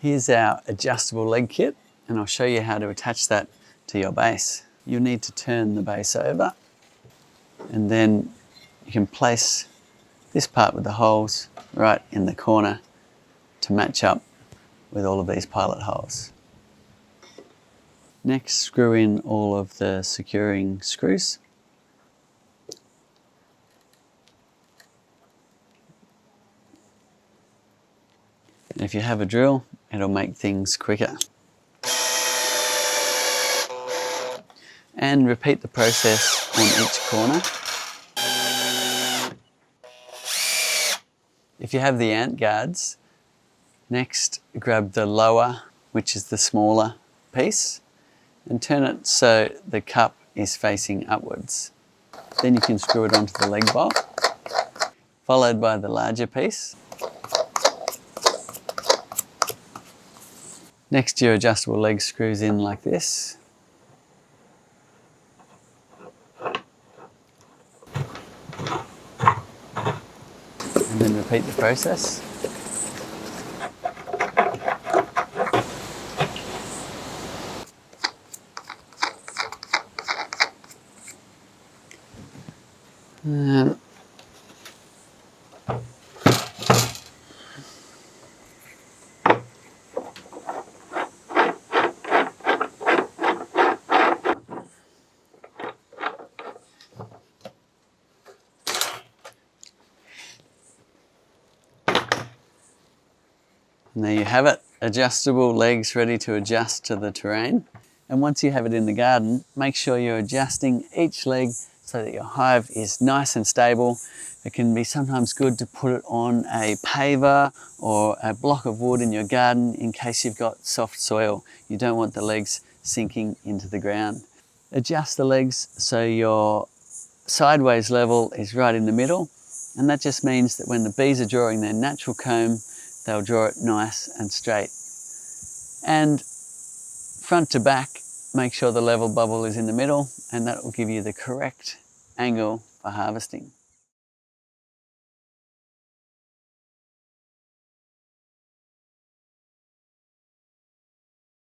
Here's our adjustable leg kit, and I'll show you how to attach that to your base. You'll need to turn the base over, and then you can place this part with the holes right in the corner to match up with all of these pilot holes. Next, screw in all of the securing screws. And if you have a drill, it'll make things quicker. And repeat the process on each corner. If you have the ant guards, next grab the lower, which is the smaller piece, and turn it so the cup is facing upwards. Then you can screw it onto the leg bolt, followed by the larger piece. Next, your adjustable leg screws in like this. And then repeat the process. And there you have it, adjustable legs ready to adjust to the terrain. And once you have it in the garden, make sure you're adjusting each leg so that your hive is nice and stable. It can be sometimes good to put it on a paver or a block of wood in your garden in case you've got soft soil. You don't want the legs sinking into the ground. Adjust the legs so your sideways level is right in the middle, and that just means that when the bees are drawing their natural comb, they'll draw it nice and straight. And front to back, make sure the level bubble is in the middle, and that will give you the correct angle for harvesting.